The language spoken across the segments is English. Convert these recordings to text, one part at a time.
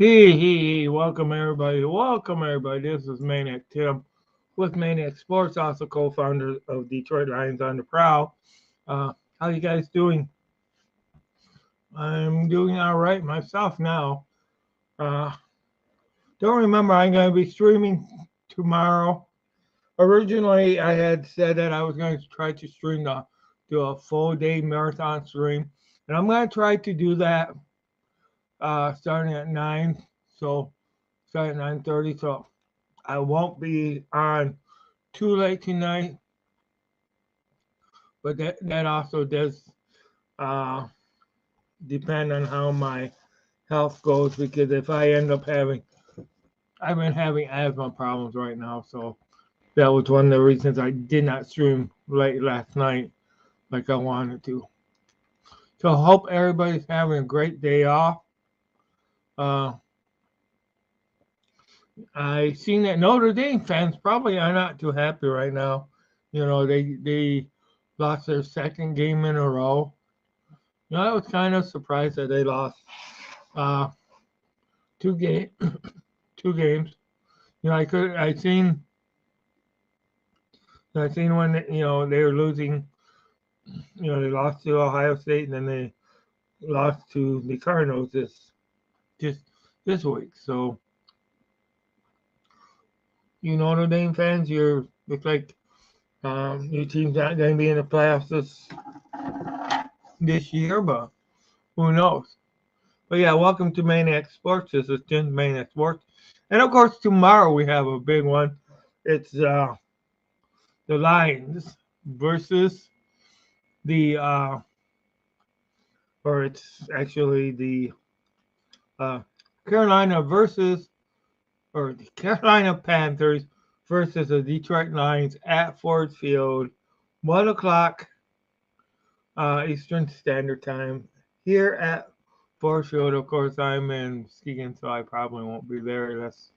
Hey, welcome everybody. Welcome everybody. This is Maniac Tim with Maniac Sports, also co-founder of Detroit Lions on the Prowl. How you guys doing? I'm doing all right myself now. Uh, don't remember I'm going to be streaming tomorrow. Originally, I had said that I was going to try to do a full day marathon stream, and I'm going to try to do that starting at 9. So starting at 9:30. So I won't be on too late tonight, but that also does uh, depend on how my health goes because if I end up I've been having asthma problems right now, so that was one of the reasons I did not stream late last night like I wanted to. So hope everybody's having a great day off. Uh, I seen that Notre Dame fans probably are not too happy right now. You know, they lost their second game in a row. You know, I was kind of surprised that they lost uh, two game two games. You know, I seen when they were losing. You know, they lost to Ohio State and then they lost to the Cardinals just this week. So you Notre Dame fans, you're looks like your team's not going to be in the playoffs this year, but who knows? But yeah, welcome to Maniac Sports. This is Tim Maniac Sports, and of course tomorrow we have a big one. It's the Lions versus the or it's actually the uh, Carolina versus or the Carolina Panthers versus the Detroit Lions at Ford Field, 1 o'clock Eastern Standard Time here at Ford Field. Of course, I'm in Muskegon, so I probably won't be there unless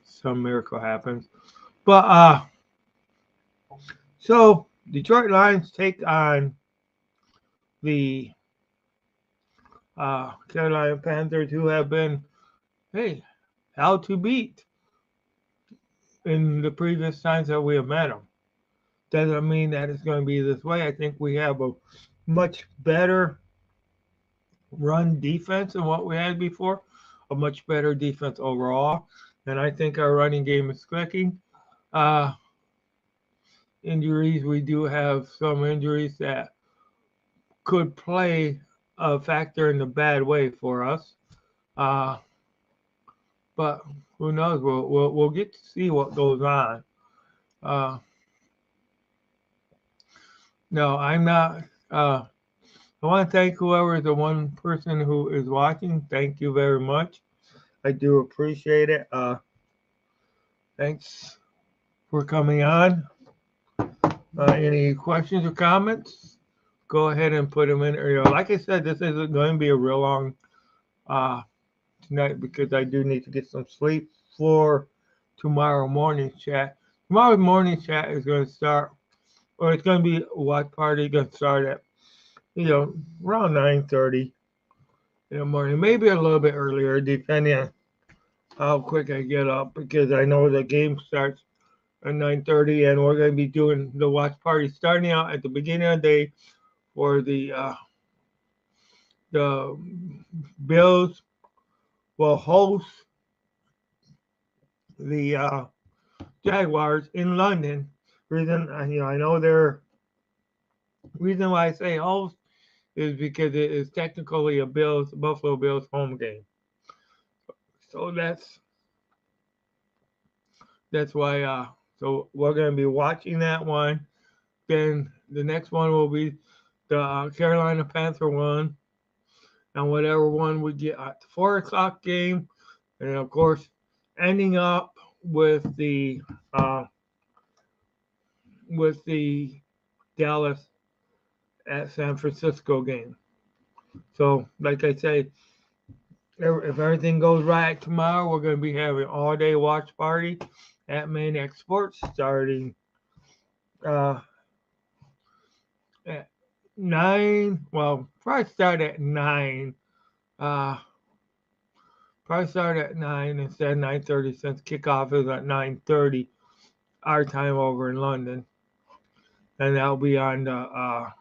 some miracle happens. But so Detroit Lions take on the Carolina Panthers, who have been, hey, how to beat in the previous times that we have met them. Doesn't mean that it's going to be this way. I think we have a much better run defense than what we had before, a much better defense overall, and I think our running game is clicking. Uh, Injuries, we do have some injuries that could play a factor in a bad way for us. Uh, but who knows? We'll get to see what goes on. Uh, no, I'm not. I want to thank whoever is the one person who is watching. Thank you very much. I do appreciate it. Thanks for coming on. Any questions or comments? Go ahead and put them in. Like I said, this isn't going to be a real long uh, tonight because I do need to get some sleep for tomorrow morning's chat. Tomorrow morning's chat is going to start, or it's going to be a watch party going to start at around 9:30 in the morning, maybe a little bit earlier, depending on how quick I get up because I know the game starts at 9:30, and we're going to be doing the watch party starting out at the beginning of the day for the Bills will host the Jaguars in London. I know their reason why I say host is because it is technically a Buffalo Bills home game. So that's why. So we're gonna be watching that one. Then the next one will be the Carolina Panther one, and whatever one we get at the 4 o'clock game, and of course ending up uh, with the Dallas at San Francisco game. So, like I say, if everything goes right tomorrow, we're going to be having all day watch party at Maniac Sports starting uh, at 9. Well, probably start at 9. Uh, Probably start at 9 instead of 9:30 since kickoff is at 9:30 our time over in London, and that'll be on the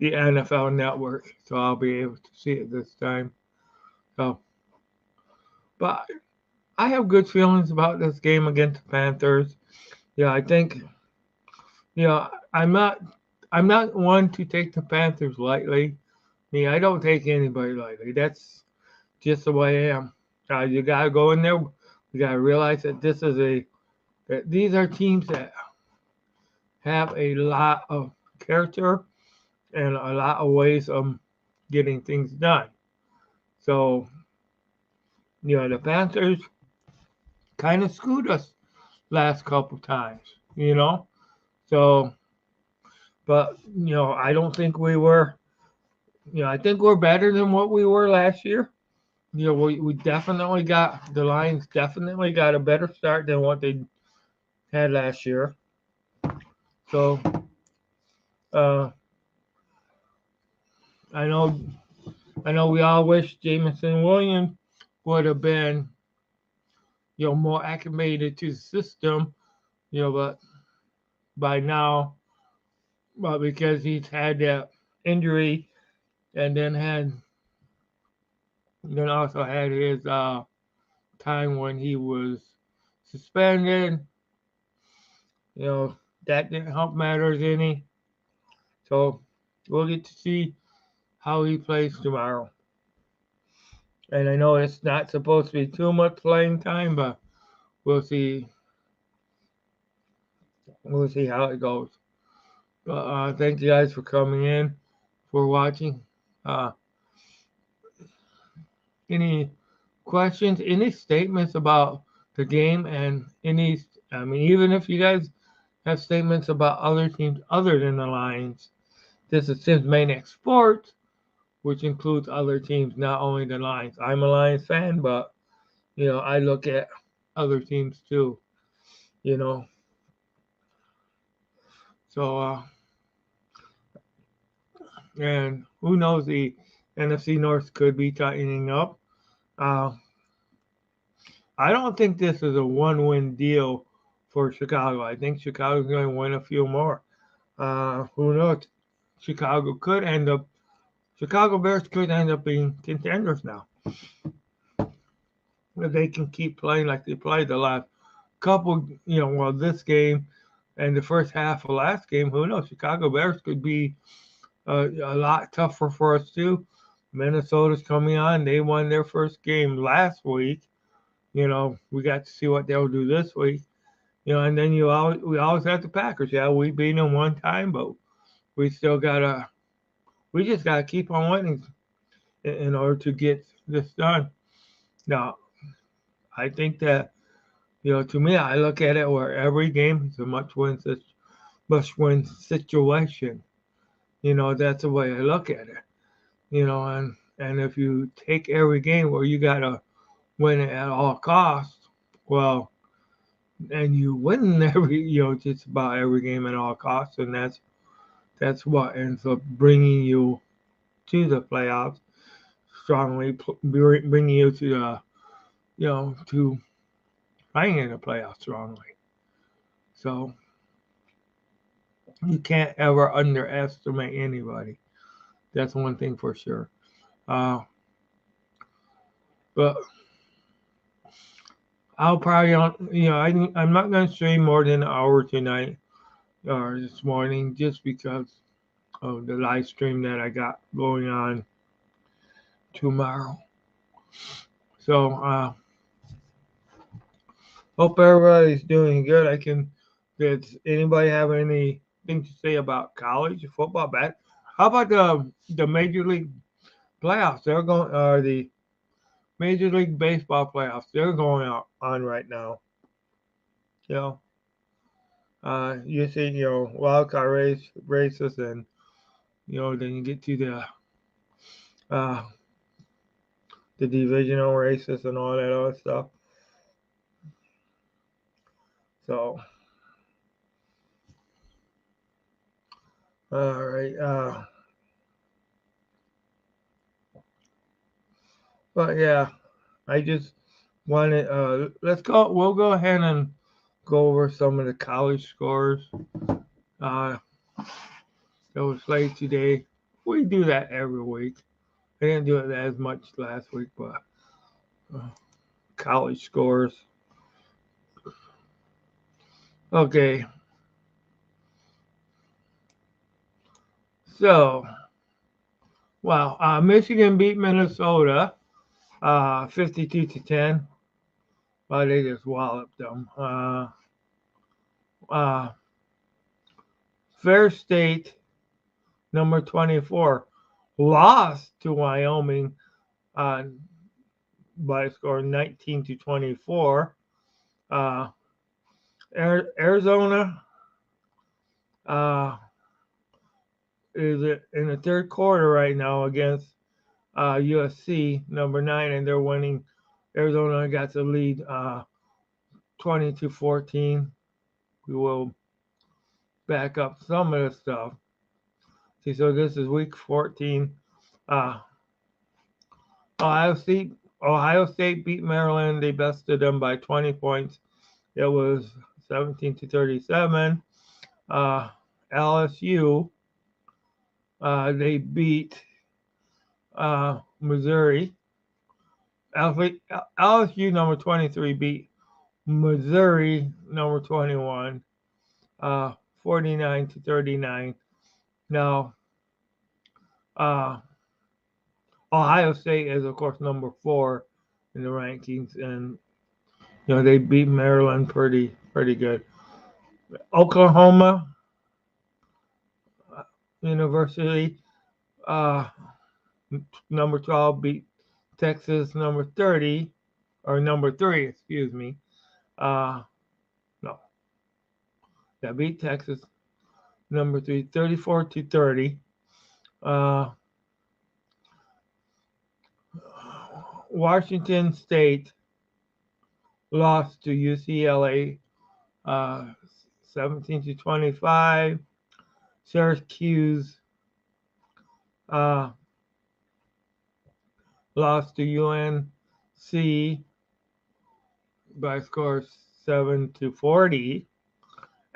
NFL Network, so I'll be able to see it this time. So, but I have good feelings about this game against the Panthers. Yeah, I think I'm not one to take the Panthers lightly. I don't take anybody lightly. That's just the way I am. You gotta go in there. You gotta realize that that these are teams that have a lot of character and a lot of ways of getting things done. So, the Panthers kind of screwed us last couple times, you know. So, but I don't think we were. I think we're better than what we were last year. We definitely got the Lions definitely got a better start than what they had last year. So, uh, I know, I know, we all wish Jameson Williams would have been, more acclimated to the system, but by now, but because he's had that injury and then also had his time when he was suspended, you know, that didn't help matters any. So we'll get to see how he plays tomorrow. And I know it's not supposed to be too much playing time, but we'll see. We'll see how it goes. But thank you guys for coming in, for watching. Uh, any questions, any statements about the game, and I mean, even if you guys have statements about other teams other than the Lions, this is Sim's Maniac Sports, which includes other teams, not only the Lions. I'm a Lions fan, but I look at other teams too. You know, so and who knows, the NFC North could be tightening up. Uh, I don't think this is a one-win deal for Chicago. I think Chicago's going to win a few more. Who knows? Chicago could end up. Chicago Bears could end up being contenders now. If they can keep playing like they played the last couple, this game and the first half of last game, who knows? Chicago Bears could be a lot tougher for us too. Minnesota's coming on. They won their first game last week. We got to see what they'll do this week. And then we always have the Packers. Yeah, we beat them one time, but we still we just gotta keep on winning in order to get this done. Now, I think that to me, I look at it where every game is a must-win situation. That's the way I look at it. And if you take every game where you gotta win it at all costs, well, and you win just about every game at all costs, and that's what ends up bringing you to the playoffs, strongly bringing you to to playing in the playoffs strongly. So you can't ever underestimate anybody. That's one thing for sure. Uh, but I'll probably I'm not gonna stream more than an hour tonight or this morning just because of the live stream that I got going on tomorrow. So hope everybody's doing good. Does anybody have anything to say about college football? How about the Major League playoffs? They're going, the Major League Baseball playoffs. They're going on right now. You know, you see, wild card races, and then you get to uh, the divisional races and all that other stuff. So, all right. But yeah, I just wanted. We'll go ahead and go over some of the college scores. Uh, that was played today. We do that every week. I didn't do it as much last week, but uh, college scores. Okay, so wow, Michigan beat Minnesota, 52-10. Well, they just walloped them. Uh, Fair State, number 24, lost to Wyoming uh, by a score 19-24. Uh, Arizona uh, is in the third quarter right now against USC, number 9, and they're winning. Arizona got the lead 20-14. We will back up some of the stuff. See, so this is week 14. Uh, Ohio State beat Maryland. They bested them by 20 points. It was 17-37. LSU, they beat Missouri. LSU number 23 beat Missouri number 21, 49-39. Now, uh, Ohio State is of course number 4 in the rankings, and they beat Maryland pretty good. Oklahoma University, uh, number 12 beat Texas number 30, or number 3, excuse me. No, that beat Texas number 3, 34-30. Washington State lost to UCLA 17-25. Syracuse uh, lost to UNC by a score 7-40.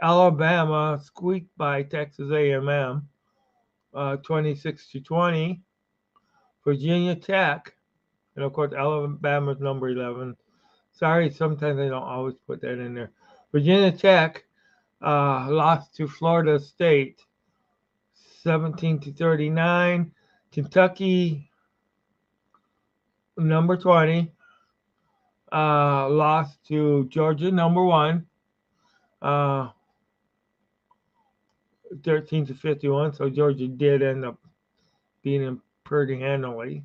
Alabama squeaked by Texas A&M 26-20. Virginia Tech, and of course Alabama's number 11. Sorry, sometimes I don't always put that in there. Virginia Tech lost to Florida State 17-39. Kentucky, number 20, lost to Georgia, number 1, 13-51. So Georgia did end up beating them pretty handily.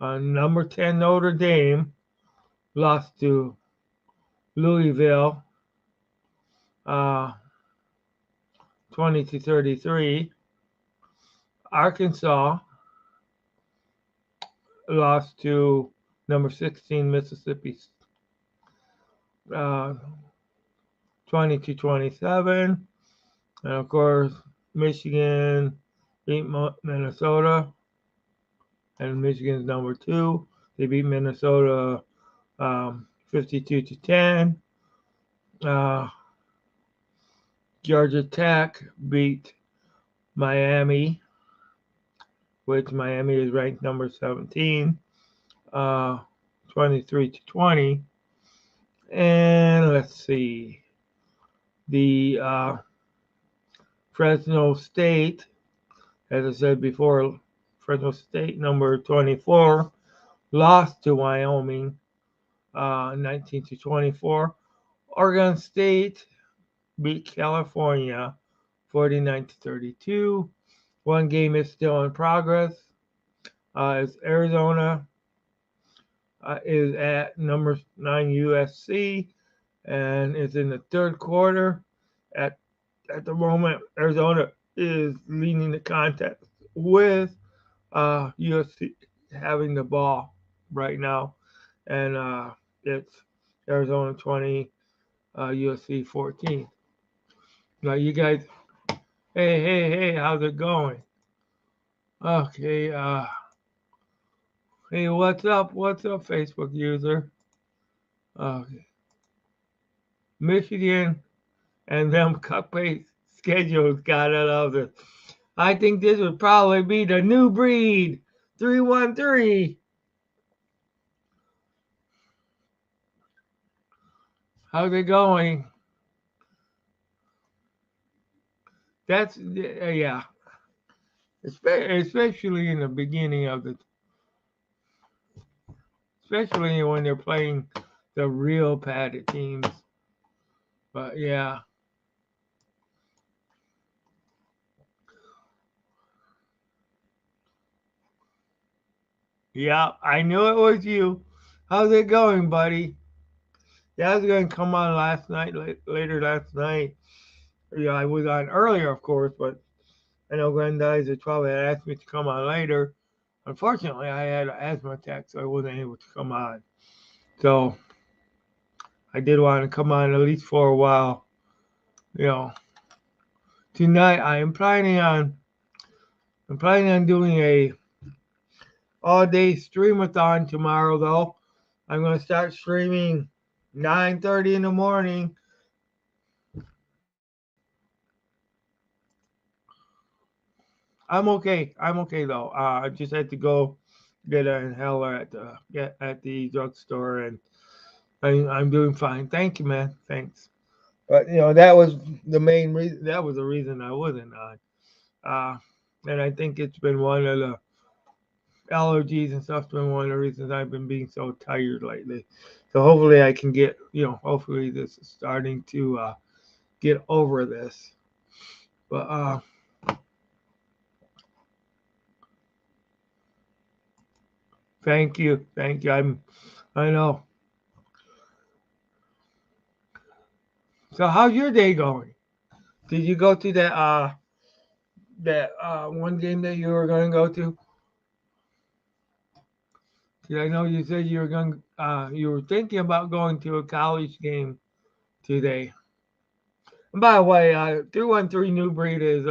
Number 10, Notre Dame lost to Louisville 20-33. Arkansas lost to number 16, Mississippi 20-27. And of course, Michigan beat Minnesota, and Michigan's number 2. They beat Minnesota 52-10. Georgia Tech beat Miami, which Miami is ranked number 17, 23-20. And let's see, the Fresno State, as I said before, Fresno State number 24 lost to Wyoming 19-24. Oregon State beat California 49-32. One game is still in progress. As Arizona is at number 9 USC, and it's in the third quarter. At the moment, Arizona is leading the contest with USC having the ball right now, and it's Arizona 20, USC 14. Now you guys, hey, how's it going? Okay, Hey, what's up? What's up, Facebook user? Okay. Michigan and them cupcake schedules. Gotta love this. I think this would probably be the new breed. 313. How's it going? That's yeah. Especially in the beginning of the, especially when they're playing the real padded teams. But yeah, yeah. I knew it was you. How's it going, buddy? Yeah, I was going to come on last night, later last night. Yeah, I was on earlier, of course, but I know Granddaddy's at 12 had asked me to come on later. Unfortunately, I had an asthma attack, so I wasn't able to come on. So I did want to come on at least for a while. You know, tonight I'm planning on doing a all day streamathon tomorrow though. I'm gonna start streaming 9:30 in the morning. I'm okay though. I just had to go get an inhaler at the drugstore, and I'm doing fine. Thank you, man. Thanks. But that was the main reason. That was the reason I wasn't on. Uh, and I think it's been one of the allergies and stuff's been one of the reasons I've been being so tired lately. So hopefully I can get hopefully this is starting to get over this. But thank you. I know. So how's your day going? Did you go to that one game that you were going to go to? 'Cause I know you said you were thinking about going to a college game today. And by the way, 313 New Breed is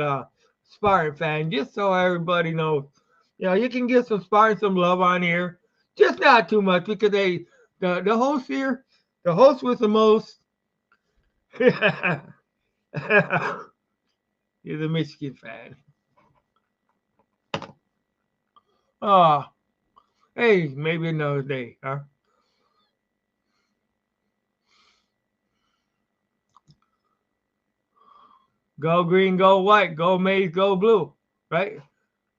Spartan fan, just so everybody knows. You can get some Spartan some love on here, just not too much because the host here, the host with the most, he's a Michigan fan. Oh, hey, maybe another day, huh? Go green, go white, go maize, go blue, right?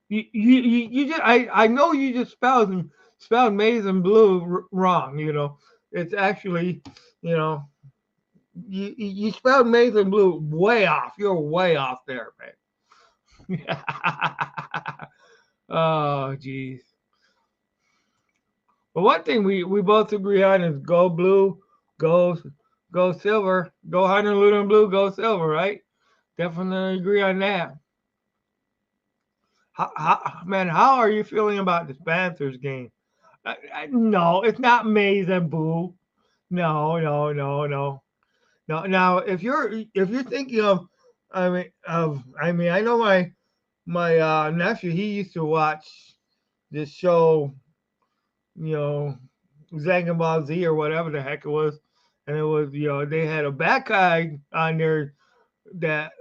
You just I know you just spelled maize and blue wrong. It's actually you know you spelled maize and blue way off. You're way off there, man. Oh, geez. But one thing we both agree on is go blue, go go silver, go Honolulu and blue, go silver, right? Definitely agree on that. Man, how are you feeling about this Panthers game? No, it's not maize and blue. No, no, no, no, no. Now, if you're thinking of, I know my nephew. He used to watch this show, you know, Dragon Ball Z or whatever the heck it was, and it was they had a bad guy on there that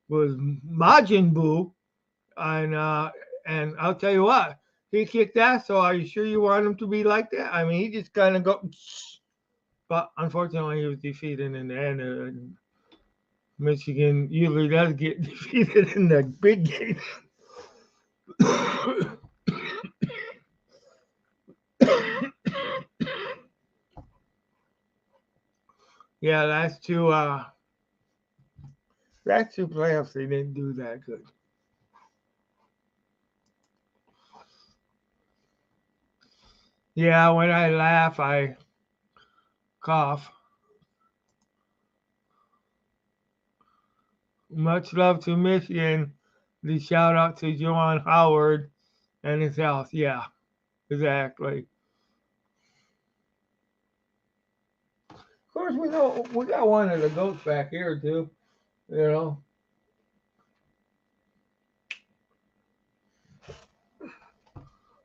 was Majin Buu, and I'll tell you what, he kicked ass. So are you sure you want him to be like that? I mean, he just kind of go. But unfortunately, he was defeated in the end. Michigan usually does get defeated in the big game. Yeah, last two playoffs they didn't do that good. Yeah, when I laugh, I cough. Much love to Michigan. The shout out to Joan Howard and his health. Yeah, exactly. Of course, we know we got one of the goats back here too. You know,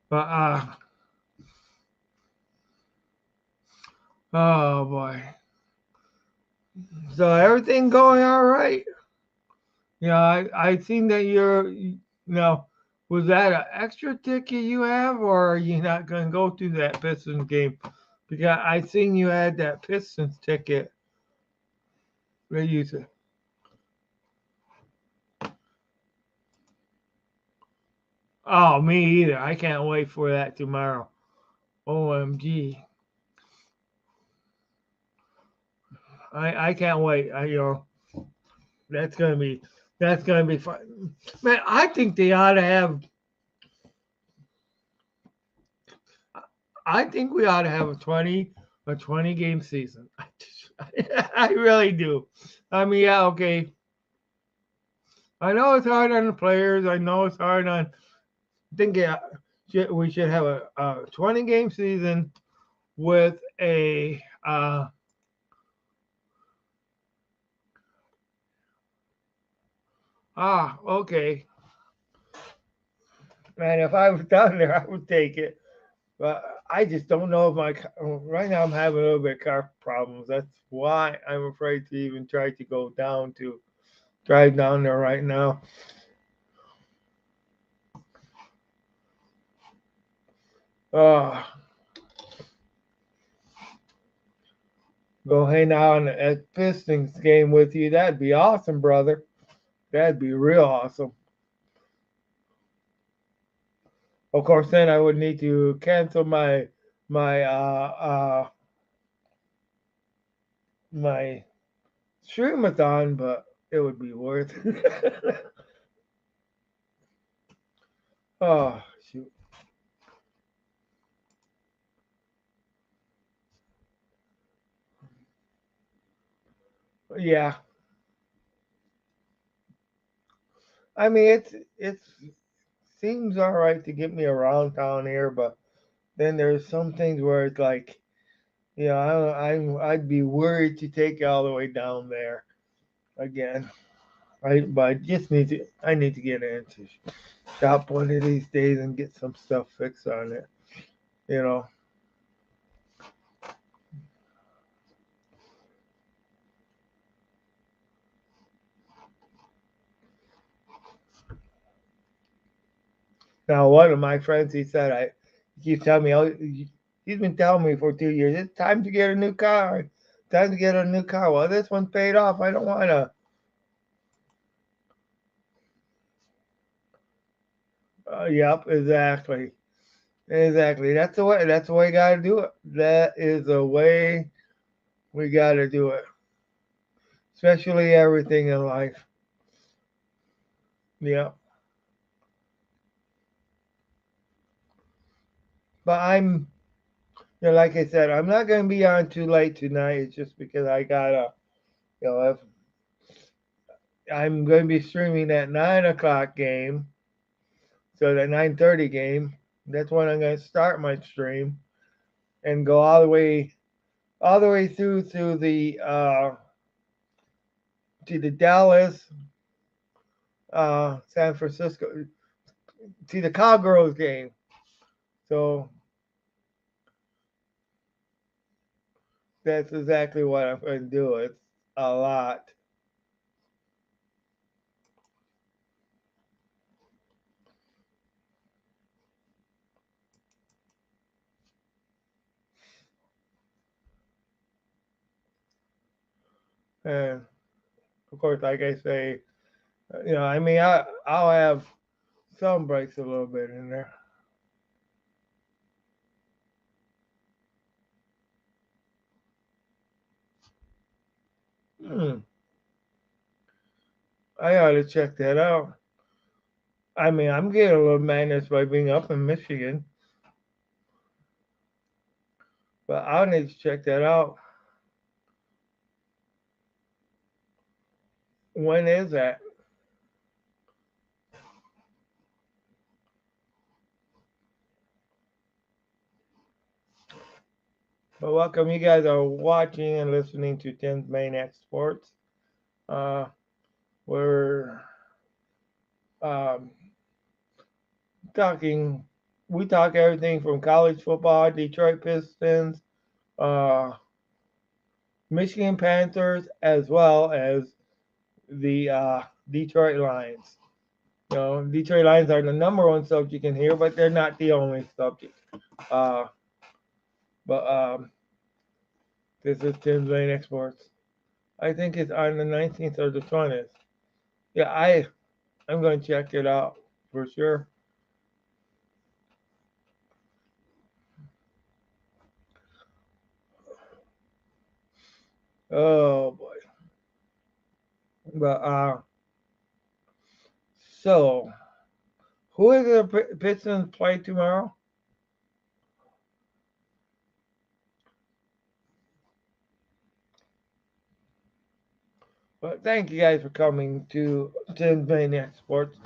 but Oh boy. So everything going all right? Yeah, I seen that now, was that an extra ticket you have, or are you not going to go to that Pistons game? Because I seen you had that Pistons ticket that you said. Oh, me either. I can't wait for that tomorrow. OMG. I can't wait. That's gonna be that's gonna be fun. Man, I think they ought to have. I think we ought to have a 20 game season. I really do. I mean, yeah, okay. I know it's hard on the players. I know it's hard on. I think we should have a 20 game season with a. Okay. Man, if I was down there, I would take it. But I just don't know if right now I'm having a little bit of car problems. That's why I'm afraid to even try to drive down there right now. Uh, Go hang out at Pistons game with you. That'd be awesome, brother. That'd be real awesome. Of course, then I would need to cancel my streamathon, but it would be worth it. Oh shoot. Yeah. I mean it's seems all right to get me around town here, but then there's some things where it's like, I'd be worried to take you all the way down there again. But I need to get into shop one of these days and get some stuff fixed on it. You know. Now one of my friends, he keeps telling me, he's been telling me for 2 years, it's time to get a new car. Time to get a new car. Well, this one's paid off. I don't want to. Yep, exactly. Exactly. That's the way. That's the way you gotta do it. That is the way we gotta do it. Especially everything in life. Yeah. But like I said, I'm not gonna be on too late tonight. It's just because I gotta, if I'm gonna be streaming that 9 o'clock game, so that 9:30 game. That's when I'm gonna start my stream and go all the way through to the Dallas, San Francisco, to the Cowgirls game. So that's exactly what I'm going to do. It's a lot. And of course, like I say, I mean, I'll have some breaks a little bit in there. Hmm, I ought to check that out. I mean, I'm getting a little madness by being up in Michigan, but I'll need to check that out. When is that? Well, welcome. You guys are watching and listening to Tim's Maniac Sports. Uh, we're um, talking. We talk everything from college football, Detroit Pistons, uh, Michigan Panthers as well as the Detroit Lions. Detroit Lions are the number one subject in here, but they're not the only subject. Uh, but this is Tim's Maniac Sports. I think it's on the 19th or the 20th. Yeah, I'm going to check it out for sure. Oh boy. But so who is the Pistons play tomorrow? But thank you guys for coming to Tim's Maniac Sports.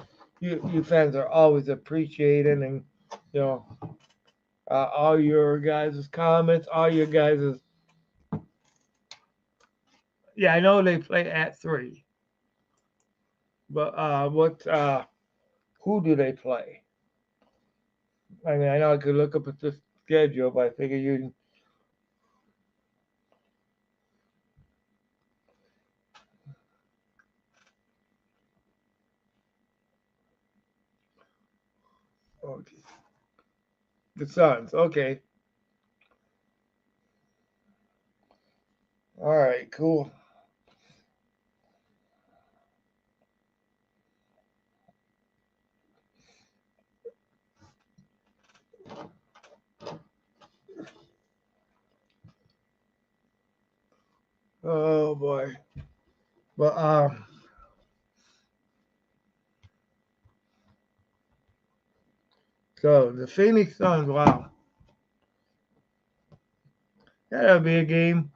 You fans are always appreciated, and you know all your guys' comments, all your guys' yeah. I know they play at 3, but what who do they play? I mean, I know I could look up at the schedule, but I figure you. Okay, the Suns. Okay, all right, cool. Oh boy, but so the Phoenix Suns. Wow, that'll be a game.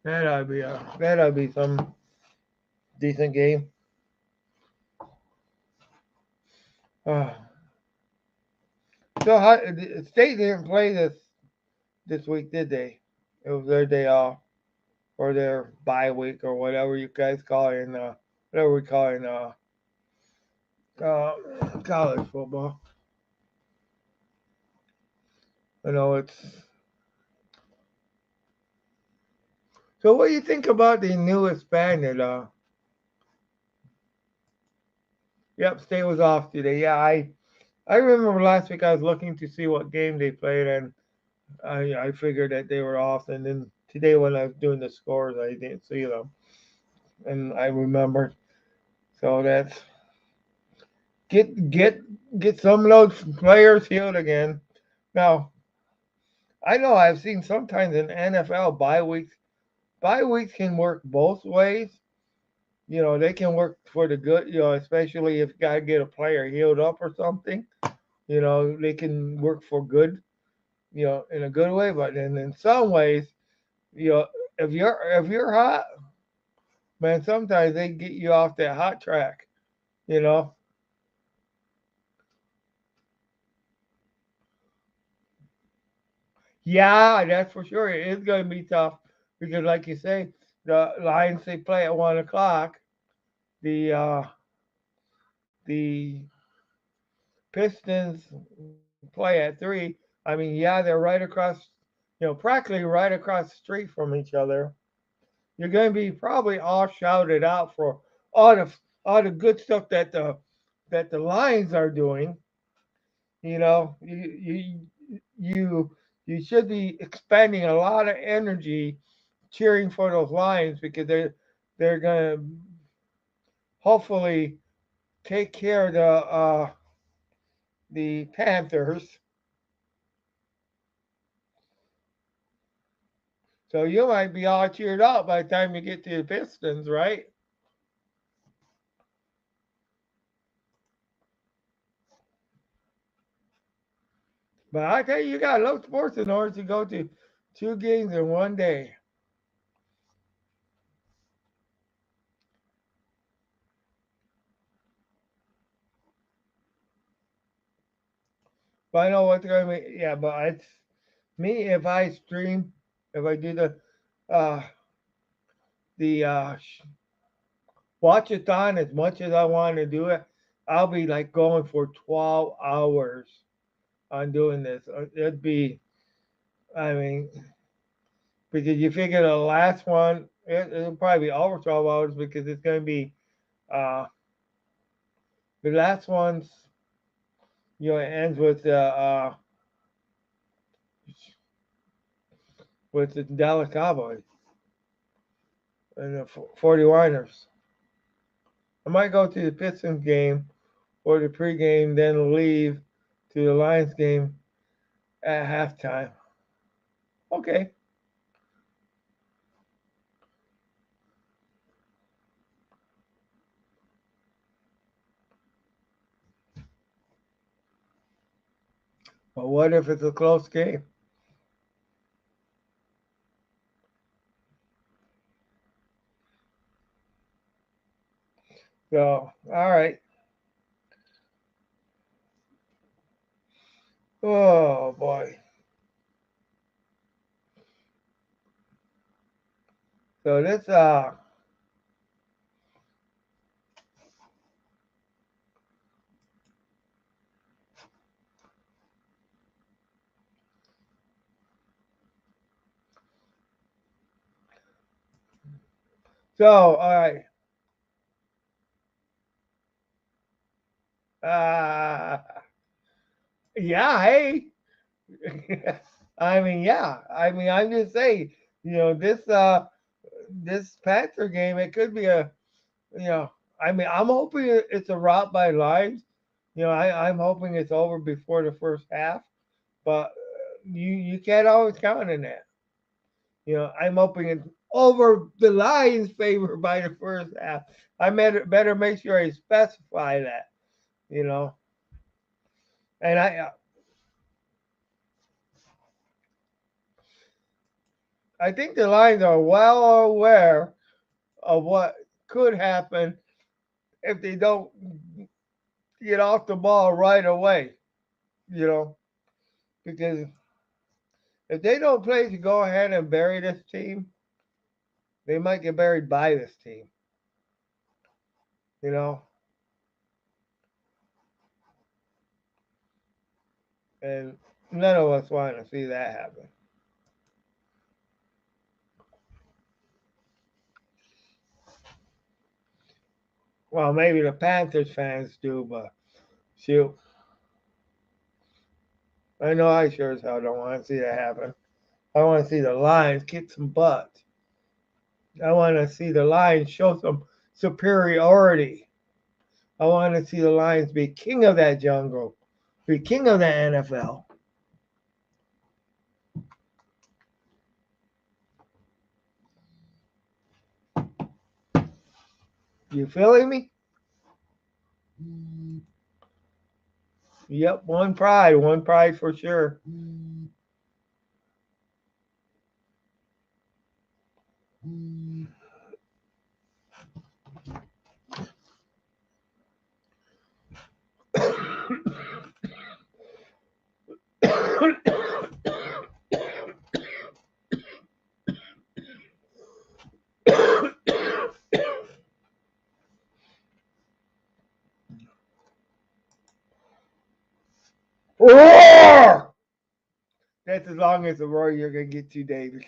That'll be some decent game. Uh, so how, the State didn't play this week, did they? It was their day off or their bye week or whatever you guys call it in whatever we call it in uh, college football. I know it's. So what do you think about the new expanded? Yep, State was off today. Yeah, I remember last week I was looking to see what game they played, and I figured that they were off. And then today when I was doing the scores, I didn't see them, and I remembered. So that's get get get some of those players healed again. Now I know I've seen sometimes in NFL bye weeks can work both ways. They can work for the good. Especially if you gotta get a player healed up or something. They can work for good. In a good way. But then in some ways, you know, if you're hot, man, sometimes they get you off that hot track. You know. Yeah, that's for sure. It is going to be tough because, like you say, the Lions they play at 1 o'clock. The Pistons play at 3. I mean, yeah, they're right across, practically right across the street from each other. You're going to be probably all shouted out for all the all the good stuff that the Lions are doing. You you should be expending a lot of energy cheering for those Lions because they're gonna hopefully take care of the Panthers. So you might be all cheered up by the time you get to the Pistons, right? But I tell you, you got to love sports in order to go to 2 games in one day. But I know what's going to be. Yeah, but it's me if I stream, if I do uh the watch-a-thon as much as I want to do it. I'll be like going for 12 hours on doing this. It'd be, I mean, because you figure the last one, it'll probably be over 12 hours because it's going to be, uh, the last one's, it ends with the Dallas Cowboys and the 49ers. I might go to the Pistons game or the pregame, then leave to the Lions game at halftime. Okay. But what if it's a close game? So, all right. Oh boy. So this so all right. Uh yeah, hey. I mean, yeah. I mean, I'm just saying, this Panther game, it could be you know, I mean, I'm hoping it's a rout by lines. I'm hoping it's over before the first half, but you can't always count on that. I'm hoping it's over the Lions' favor by the first half. Better make sure I specify that. You know, and I think the Lions are well aware of what could happen if they don't get off the ball right away. You know, because if they don't play to go ahead and bury this team, they might get buried by this team. You know, and none of us want to see that happen. Well, maybe the Panthers fans do, but shoot, I know I sure as hell don't want to see that happen. I want to see the Lions kick some butt. I want to see the Lions show some superiority. I want to see the Lions be king of that jungle, be king of the NFL. You feeling me? Yep, one pride for sure. Roar! That's as long as the roar you're gonna get to, David.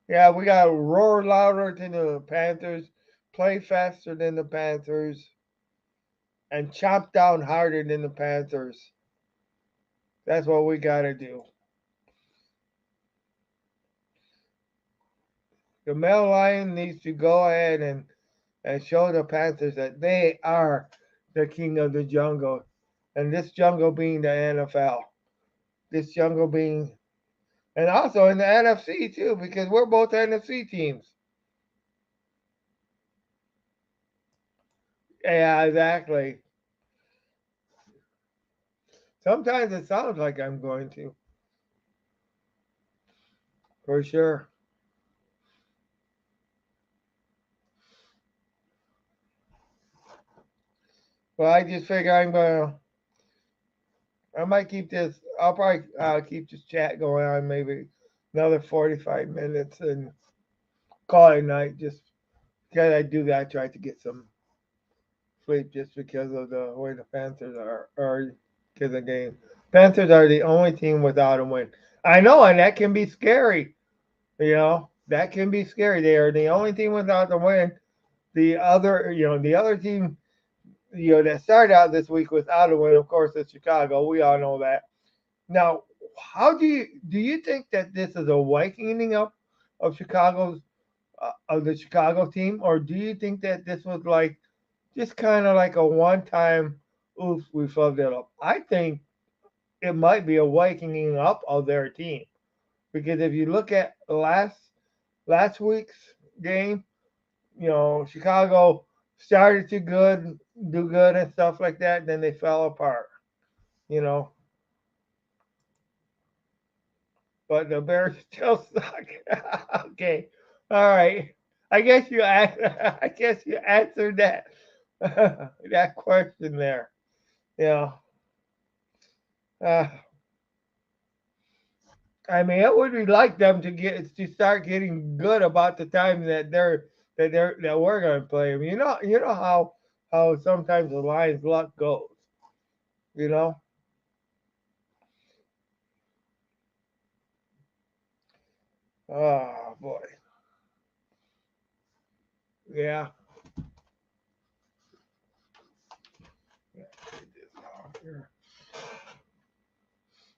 Yeah, we got to roar louder than the Panthers, play faster than the Panthers, and chop down harder than the Panthers. That's what we got to do. The male lion needs to go ahead and show the Panthers that they are the king of the jungle. And this jungle being the NFL. This jungle being, and also in the NFC too, because we're both NFC teams. Yeah, exactly. Sometimes it sounds like I'm going to, for sure. Well, I just figure I might keep this, I'll probably keep this chat going on maybe another 45 minutes and call it a night. Just because I do that. I try to get some sleep just because of the way the Panthers are because of the game. Panthers are the only team without a win. I know, and that can be scary. That can be scary. They are the only team without the win. The other team, that started out this week without a win, of course, is Chicago. We all know that. Now, how do you think that this is a awakening up of Chicago's of the Chicago team, or do you think that this was like just kind of like a one-time, oops, we fucked it up? I think it might be a awakening up of their team because if you look at last week's game, Chicago started to do good and stuff like that, then they fell apart. You know, but the Bears still suck. Okay, all right. I guess you I guess you answered that that question there. Yeah. Uh, I mean, it would be like them to start getting good about the time that we're going to play them. You know how sometimes the Lions' luck goes. You know. Oh boy. Yeah.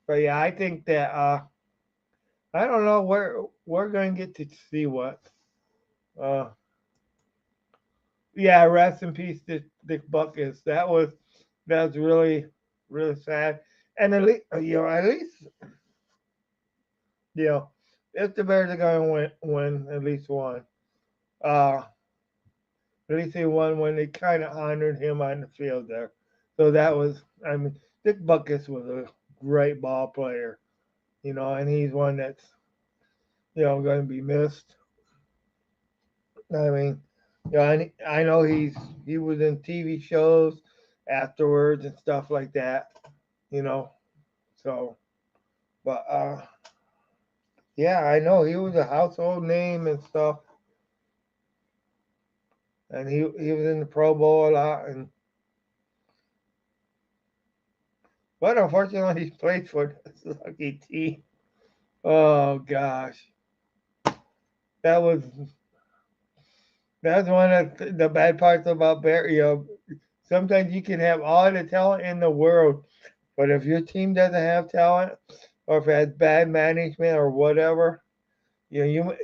But yeah, I think that I don't know where we're going to get to see what. Uh, yeah, rest in peace, Dick Buckus. That was really sad. And at least you know, if the Bears are going to win at least one, uh, at least they won when they kind of honored him on the field there. So that was, I mean, Dick Buckus was a great ball player, and he's one that's going to be missed. I mean, I know he was in TV shows afterwards and stuff like that, you know. So, but yeah, I know he was a household name and stuff, and he was in the Pro Bowl a lot, and but unfortunately he played for this lucky team. Oh gosh, that was that's one of the bad parts about Barry. Sometimes you can have all the talent in the world, but if your team doesn't have talent, or if it has bad management or whatever, you know,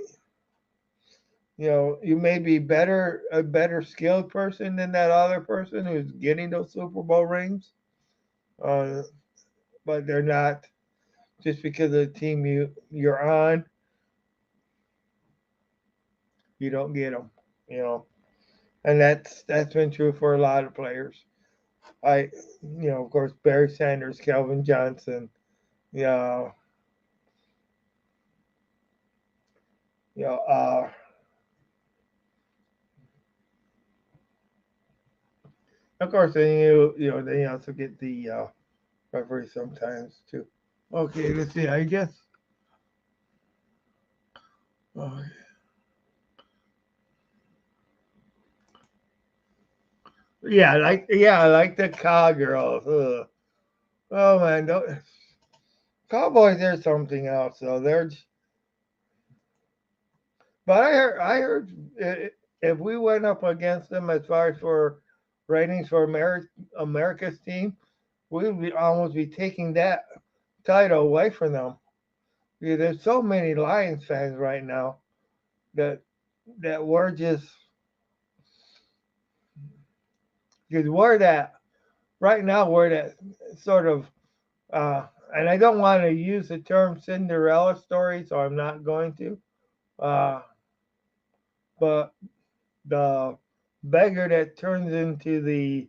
you you may be a better skilled person than that other person who's getting those Super Bowl rings, uh, but they're not just because of the team you're on, you don't get them, you know, and that's been true for a lot of players. I, of course, Barry Sanders, Calvin Johnson, you know, you know, uh, of course, then then you also get the referee sometimes too. Okay, let's see. I guess. Uh, I like the cowgirls. Ugh. Oh man, Cowboys. They're something else. So but I heard if we went up against them as far as for ratings for America's team, we would almost be taking that title away from them. Yeah, there's so many Lions fans right now that we're just because we're that right now we're that sort of and I don't want to use the term Cinderella story, so I'm not going to. Uh, but the beggar that turns into the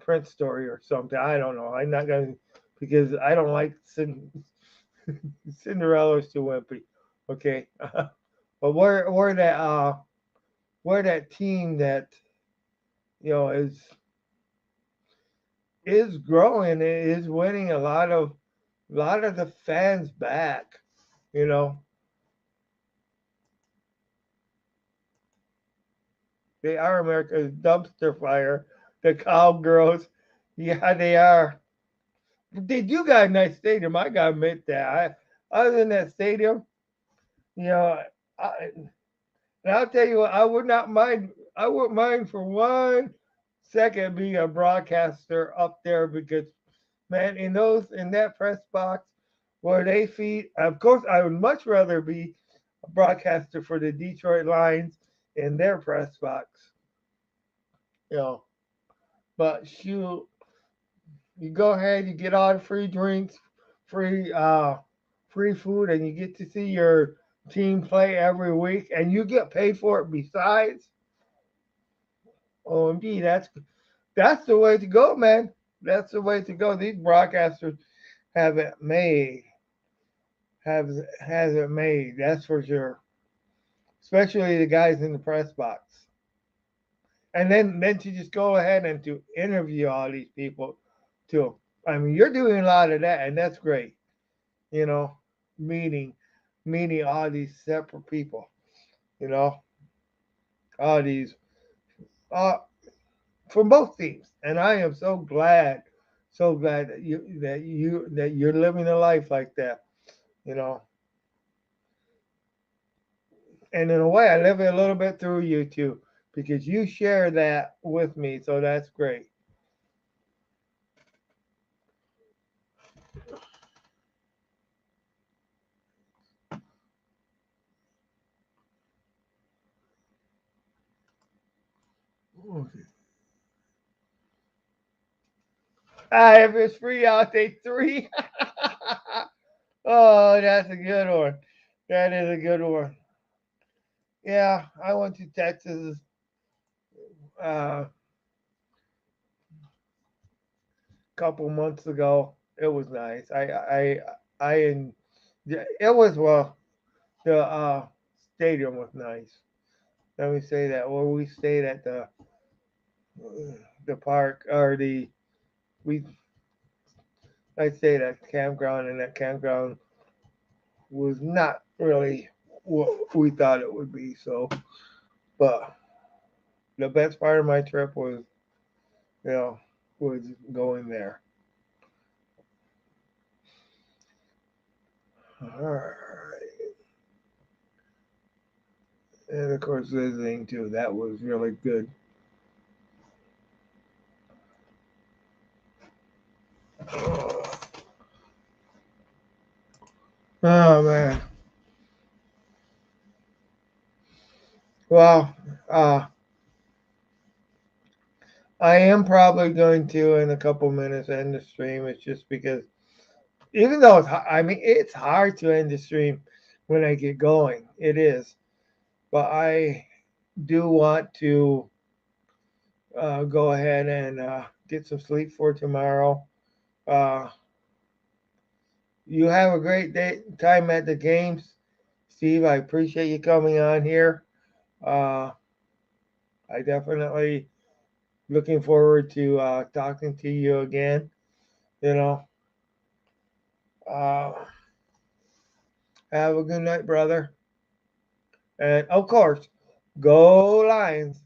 Prince story or something. I don't know. I'm not gonna because I don't like Cinderella's too wimpy. Okay, but we're that team that is growing, is winning a lot of the fans back. You know, They are America's dumpster fire. The Cowgirls. Yeah, they are. They do got a nice stadium. I gotta admit that. Other than that stadium, you know, I, and I'll tell you what, I would not mind. I wouldn't mind for 1 second being a broadcaster up there because, man, in that press box where they feed. Of course, I would much rather be a broadcaster for the Detroit Lions in their press box. You know, but shoot, you go ahead, you get all the free drinks, free free food, and you get to see your team play every week, and you get paid for it besides. OMG, that's the way to go, man. That's the way to go. These broadcasters have it made. Has it made. That's for sure. Especially the guys in the press box. And then to just go ahead and to interview all these people too. I mean, you're doing a lot of that, and that's great. You know, meeting meeting all these separate people. You know, all these uh, from both teams, and I am so glad that you're living a life like that. You know, and in a way, I live it a little bit through you too, because you share that with me, so that's great. Okay. If it's free, I'll take three. Oh, that's a good one. That is a good one. Yeah, I went to Texas a couple months ago. It was nice. It was well. The stadium was nice. Let me say that. Well, we stayed at the park or the we I stayed at the campground, and that campground was not really what we thought it would be. So, but the best part of my trip was, you know, was going there. All right. And of course, visiting too. That was really good. Oh man. Well, uh, I am probably going to in a couple minutes end the stream. It's just because even though I mean, it's hard to end the stream when I get going. It is, but I do want to go ahead and get some sleep for tomorrow. Uh, you have a great day time at the games, Steve. I appreciate you coming on here. Uh, I definitely looking forward to talking to you again. You know, uh, have a good night, brother. And of course, go Lions.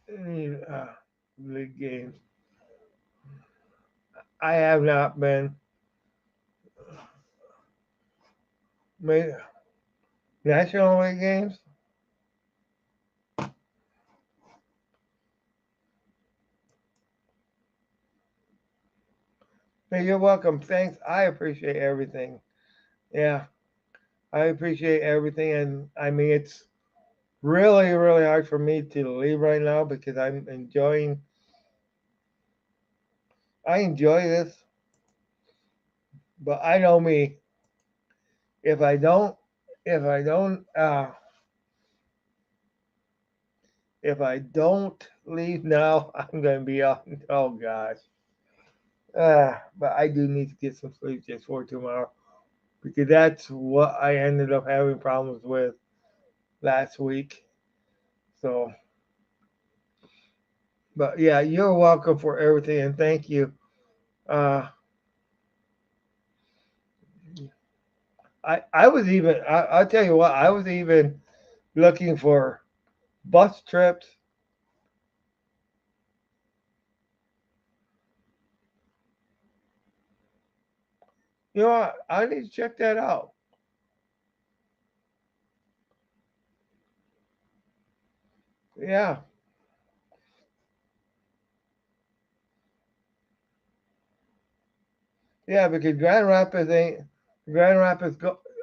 Uh, League games. I have not been. National League games. Hey, you're welcome. Thanks. I appreciate everything. Yeah, I appreciate everything. And I mean, it's really, really hard for me to leave right now because I enjoy this, but I know me. If I don't, if I don't, if I don't leave now, I'm going to be on. Oh gosh. But I do need to get some sleep just for tomorrow because that's what I ended up having problems with last week. So, but yeah, you're welcome for everything and thank you. Uh, I was even, I'll tell you what, I was even looking for bus trips. You know what? I need to check that out. Yeah, yeah, because Grand Rapids ain't Grand Rapids.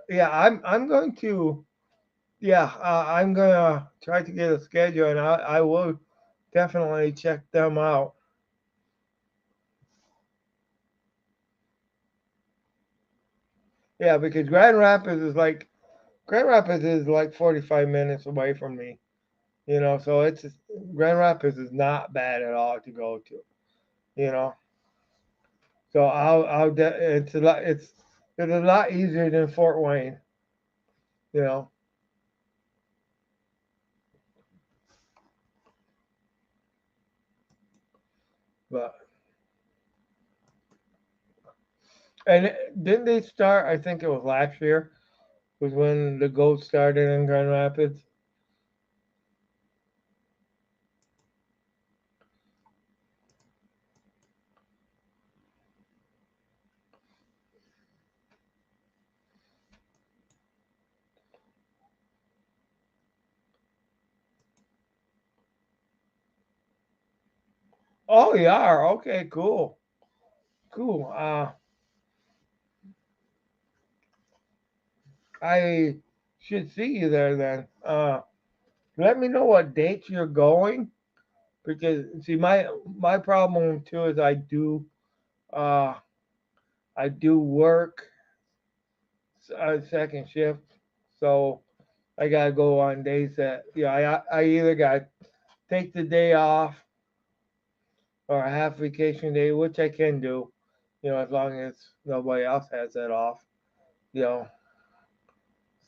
Yeah, I'm going to. Yeah, I'm gonna try to get a schedule, and I will definitely check them out. Yeah, because Grand Rapids is like 45 minutes away from me. You know, so Grand Rapids is not bad at all to go to. You know, so it's a lot easier than Fort Wayne. You know, but didn't they start? I think it was last year was when the goat started in Grand Rapids. Oh, you are okay. Cool, cool. I should see you there then. Let me know what dates you're going because see my problem too is uh I do work second shift, so I gotta go on days that I either got take the day off or a half vacation day, which I can do, as long as nobody else has that off, you know.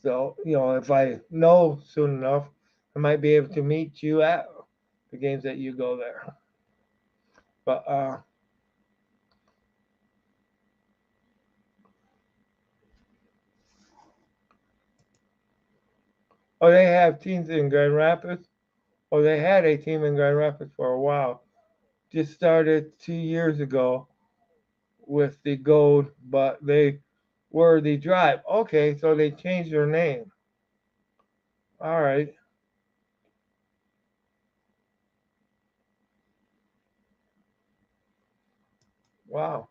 So if I know soon enough, I might be able to meet you at the games that you go there. But oh, they have teams in Grand Rapids. Oh, they had a team in Grand Rapids for a while. Just started 2 years ago with the gold, but they were the drive. Okay, so they changed their name. All right. Wow.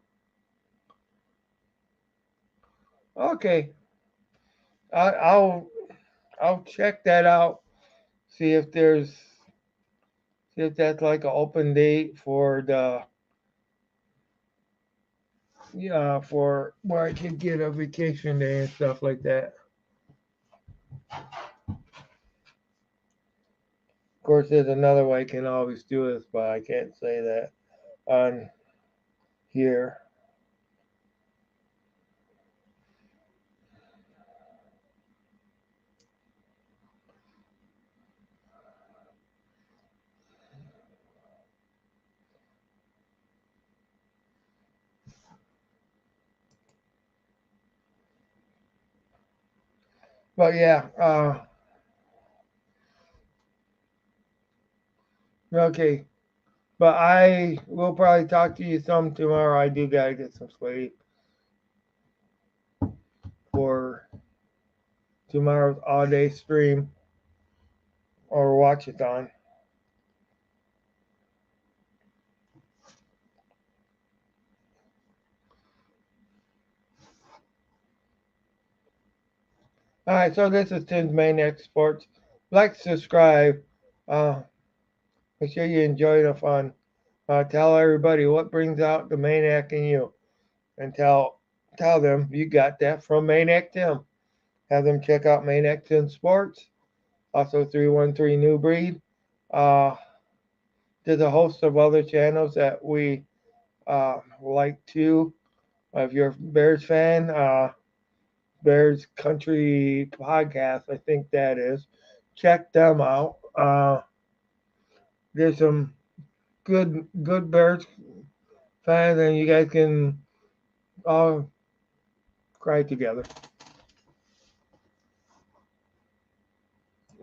Okay. I, I'll I'll check that out. See if there's see if that's like an open date for the for where I could get a vacation day and stuff like that. Of course, there's another way I can always do this, but I can't say that on here. But yeah, okay. But I will probably talk to you some tomorrow. I do gotta get some sleep for tomorrow's all day stream or watch it on. All right, so this is Tim's Maniac Sports. Like, subscribe. Uh, make sure you enjoy the fun. Tell everybody what brings out the maniac in you, and tell them you got that from Maniac Tim. Have them check out Maniac Tim Sports. Also, 313 New Breed. Uh, there's a host of other channels that we like too. If you're a Bears fan, Bears Country Podcast, I think that is. Check them out. There's some good Bears fans, and you guys can all cry together.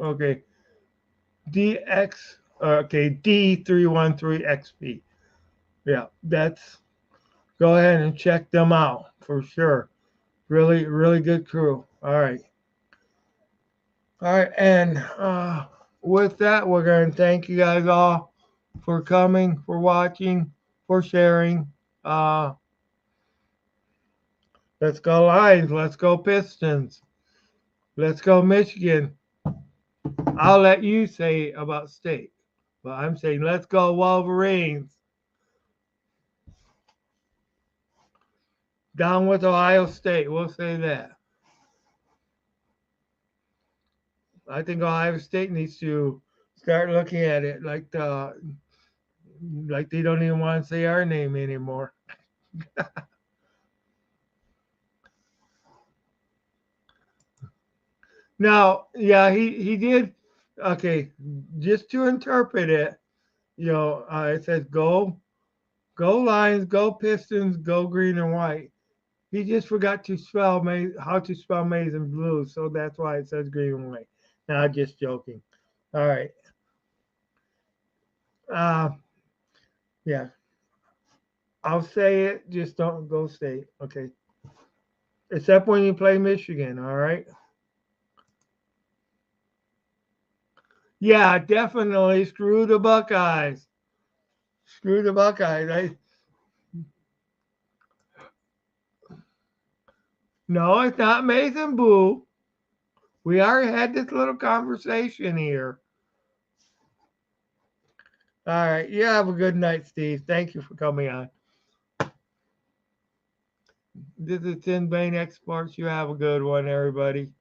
Okay. DX. Okay. D313XP. Yeah, that's. Go ahead and check them out for sure. Really, really good crew. All right. All right. And with that, we're going to thank you guys all for coming, for watching, for sharing. Uh, let's go Lions. Let's go Pistons. Let's go Michigan. I'll let you say about state. But I'm saying let's go Wolverines. Down with Ohio State. We'll say that. I think Ohio State needs to start looking at it like they don't even want to say our name anymore. Now, yeah, he did. Okay, just to interpret it, it says go Lions, go Pistons, go green and white. He just forgot to spell how to spell maize and blue, so that's why it says green and white. Now, just joking. All right. Uh, yeah, I'll say it. Just don't go state. Okay. Except when you play Michigan. All right. Yeah, definitely. Screw the Buckeyes. Screw the Buckeyes. No, it's not Mason Boo. We already had this little conversation here. All right. You have a good night, Steve. Thank you for coming on. This is Tin Bane Exports. You have a good one, everybody.